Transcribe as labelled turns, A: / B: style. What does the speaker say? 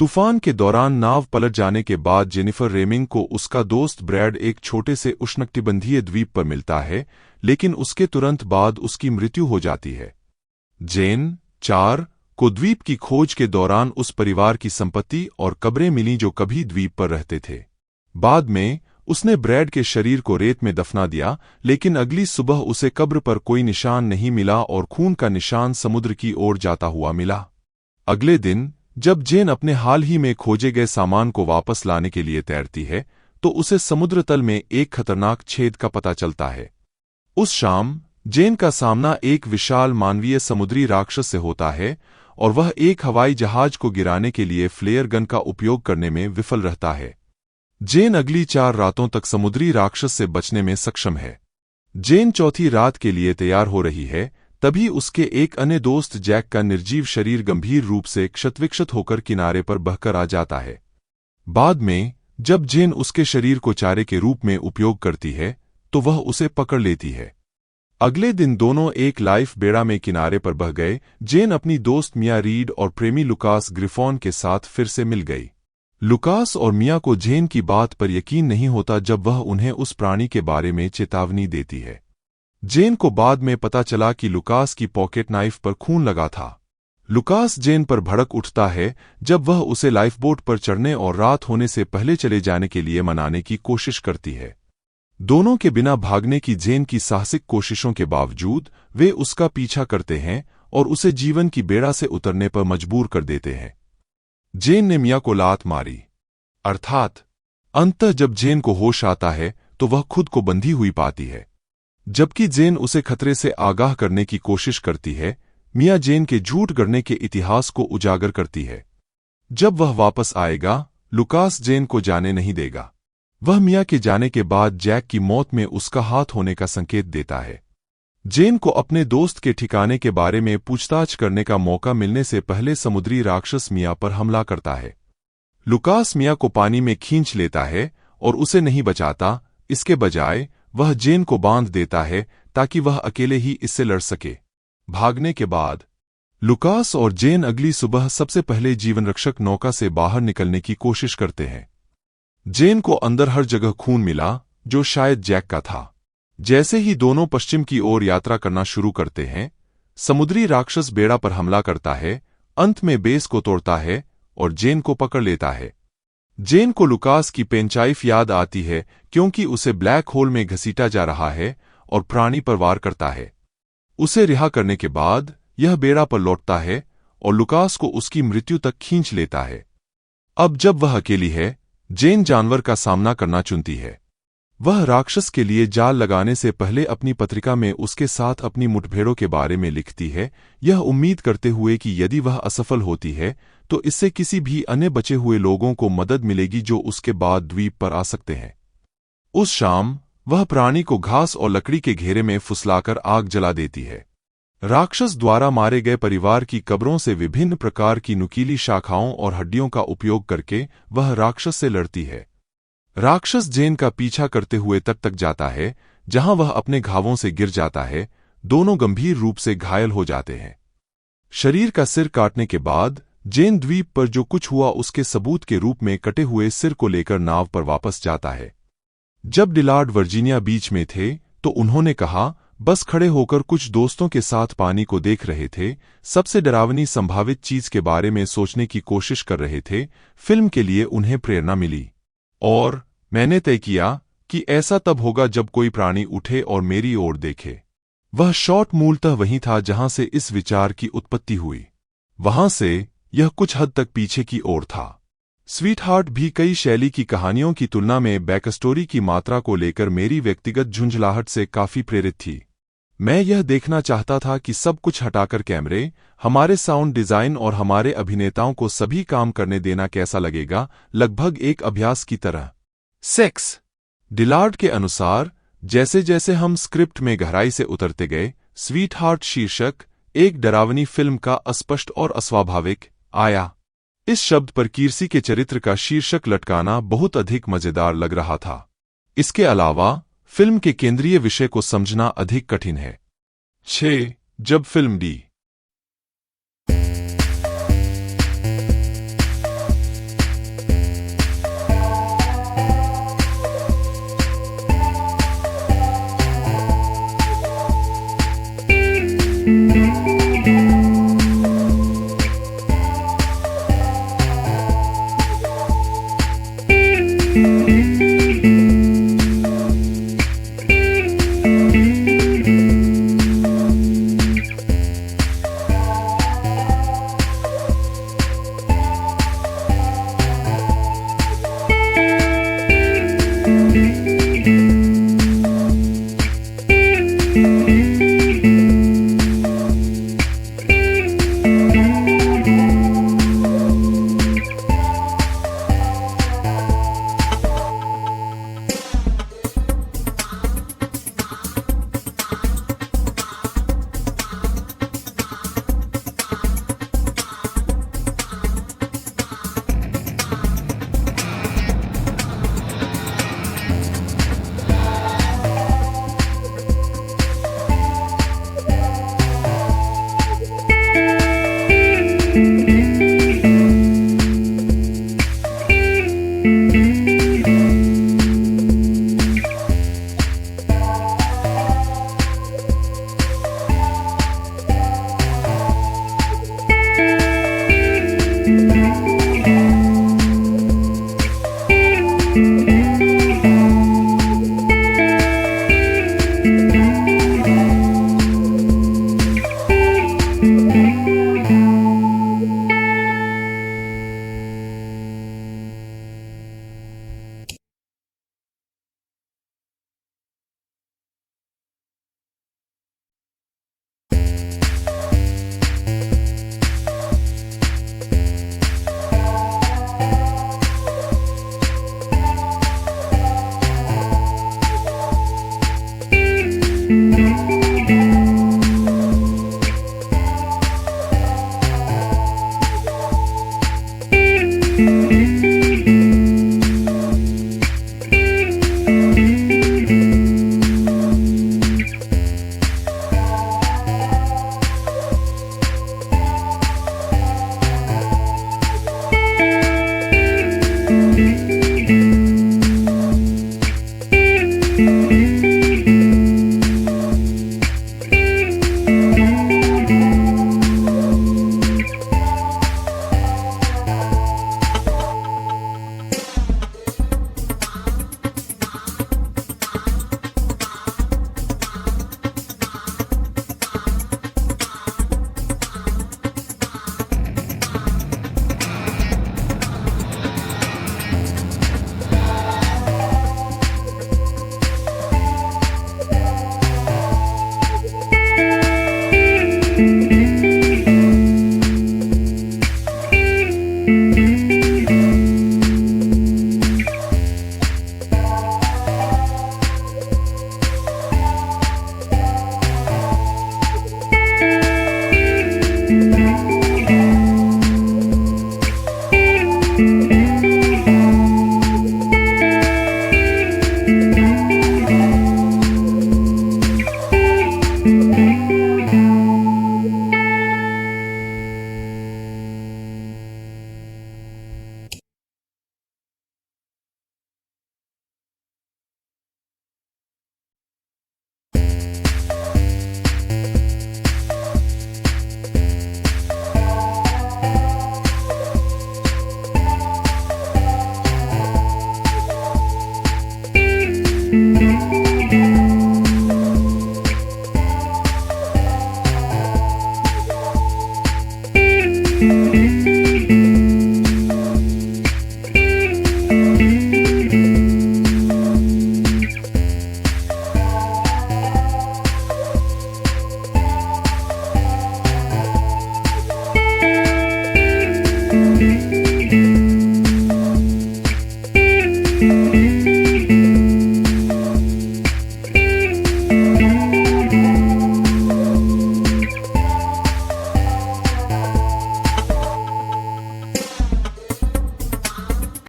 A: तूफान के दौरान नाव पलट जाने के बाद जेनिफर रेमिंग को उसका दोस्त ब्रैड एक छोटे से उष्णकटिबंधीय द्वीप पर मिलता है, लेकिन उसके तुरंत बाद उसकी मृत्यु हो जाती है। जेन 4 को द्वीप की खोज के दौरान उस परिवार की संपत्ति और कब्रें मिलीं जो कभी द्वीप पर रहते थे। बाद में उसने ब्रैड के शरीर को रेत में दफना दिया, लेकिन अगली सुबह उसे कब्र पर कोई निशान नहीं मिला और खून का निशान समुद्र की ओर जाता हुआ मिला। अगले दिन जब जेन अपने हाल ही में खोजे गए सामान को वापस लाने के लिए तैरती है, तो उसे समुद्र तल में एक खतरनाक छेद का पता चलता है। उस शाम जेन का सामना एक विशाल मानवीय समुद्री राक्षस से होता है और वह एक हवाई जहाज को गिराने के लिए फ्लेयर गन का उपयोग करने में विफल रहता है। जेन अगली 4 रातों तक समुद्री राक्षस से बचने में सक्षम है। जेन चौथी रात के लिए तैयार हो रही है, तभी उसके एक अन्य दोस्त जैक का निर्जीव शरीर गंभीर रूप से क्षतविक्षत होकर किनारे पर बहकर आ जाता है। बाद में जब जेन उसके शरीर को चारे के रूप में उपयोग करती है, तो वह उसे पकड़ लेती है। अगले दिन दोनों एक लाइफ बेड़ा में किनारे पर बह गए। जेन अपनी दोस्त मिया रीड और प्रेमी लुकास ग्रिफॉन के साथ फिर से मिल गई। लुकास और मिया को जेन की बात पर यकीन नहीं होता जब वह उन्हें उस प्राणी के बारे में चेतावनी देती है। जेन को बाद में पता चला कि लुकास की पॉकेट नाइफ पर खून लगा था। लुकास जेन पर भड़क उठता है जब वह उसे लाइफबोट पर चढ़ने और रात होने से पहले चले जाने के लिए मनाने की कोशिश करती है। दोनों के बिना भागने की जेन की साहसिक कोशिशों के बावजूद वे उसका पीछा करते हैं और उसे जीवन की बेड़ा से उतरने पर मजबूर कर देते हैं। जेन ने मिया को लात मारी, अर्थात अंततः जब जेन को होश आता है तो वह खुद को बंधी हुई पाती है। जबकि जेन उसे खतरे से आगाह करने की कोशिश करती है, मिया जेन के झूठ गढ़ने के इतिहास को उजागर करती है। जब वह वापस आएगा, लुकास जेन को जाने नहीं देगा। वह मिया के जाने के बाद जैक की मौत में उसका हाथ होने का संकेत देता है। जेन को अपने दोस्त के ठिकाने के बारे में पूछताछ करने का मौका मिलने से पहले समुद्री राक्षस मिया पर हमला करता है। लुकास मिया को पानी में खींच लेता है और उसे नहीं बचाता, इसके बजाय वह जेन को बांध देता है ताकि वह अकेले ही इससे लड़ सके। भागने के बाद लुकास और जेन अगली सुबह सबसे पहले जीवनरक्षक नौका से बाहर निकलने की कोशिश करते हैं। जेन को अंदर हर जगह खून मिला, जो शायद जैक का था। जैसे ही दोनों पश्चिम की ओर यात्रा करना शुरू करते हैं, समुद्री राक्षस बेड़ा पर हमला करता है, अंत में बेस को तोड़ता है और जेन को पकड़ लेता है। जेन को लुकास की पेंचाइफ याद आती है क्योंकि उसे ब्लैक होल में घसीटा जा रहा है और प्राणी पर वार करता है। उसे रिहा करने के बाद यह बेड़ा पर लौटता है और लुकास को उसकी मृत्यु तक खींच लेता है। अब जब वह अकेली है, जेन जानवर का सामना करना चुनती है। वह राक्षस के लिए जाल लगाने से पहले अपनी पत्रिका में उसके साथ अपनी मुठभेड़ों के बारे में लिखती है, यह उम्मीद करते हुए कि यदि वह असफल होती है तो इससे किसी भी अन्य बचे हुए लोगों को मदद मिलेगी जो उसके बाद द्वीप पर आ सकते हैं। उस शाम वह प्राणी को घास और लकड़ी के घेरे में फुसलाकर आग जला देती है। राक्षस द्वारा मारे गए परिवार की कब्रों से विभिन्न प्रकार की नुकीली शाखाओं और हड्डियों का उपयोग करके वह राक्षस से लड़ती है। राक्षस जेन का पीछा करते हुए तट तक जाता है, जहां वह अपने घावों से गिर जाता है। दोनों गंभीर रूप से घायल हो जाते हैं। शरीर का सिर काटने के बाद जेन द्वीप पर जो कुछ हुआ उसके सबूत के रूप में कटे हुए सिर को लेकर नाव पर वापस जाता है। जब डिलार्ड वर्जीनिया बीच में थे तो उन्होंने कहा, बस खड़े होकर कुछ दोस्तों के साथ पानी को देख रहे थे, सबसे डरावनी संभावित चीज के बारे में सोचने की कोशिश कर रहे थे। फिल्म के लिए उन्हें प्रेरणा मिली और मैंने तय किया कि ऐसा तब होगा जब कोई प्राणी उठे और मेरी ओर देखे। वह शॉट मूलतः वहीं था जहां से इस विचार की उत्पत्ति हुई। वहां से यह कुछ हद तक पीछे की ओर था। स्वीटहार्ट भी कई शैली की कहानियों की तुलना में बैकस्टोरी की मात्रा को लेकर मेरी व्यक्तिगत झुंझलाहट से काफी प्रेरित थी। मैं यह देखना चाहता था कि सब कुछ हटाकर कैमरे, हमारे साउंड डिजाइन और हमारे अभिनेताओं को सभी काम करने देना कैसा लगेगा, लगभग एक अभ्यास की तरह। सेक्स। डिलार्ड के अनुसार जैसे जैसे हम स्क्रिप्ट में गहराई से उतरते गए, स्वीटहार्ट शीर्षक एक डरावनी फिल्म का अस्पष्ट और अस्वाभाविक आया। इस शब्द पर कीर्सी के चरित्र का शीर्षक लटकाना बहुत अधिक मजेदार लग रहा था। इसके अलावा फिल्म के केंद्रीय विषय को समझना अधिक कठिन है। 6. जब फिल्म डी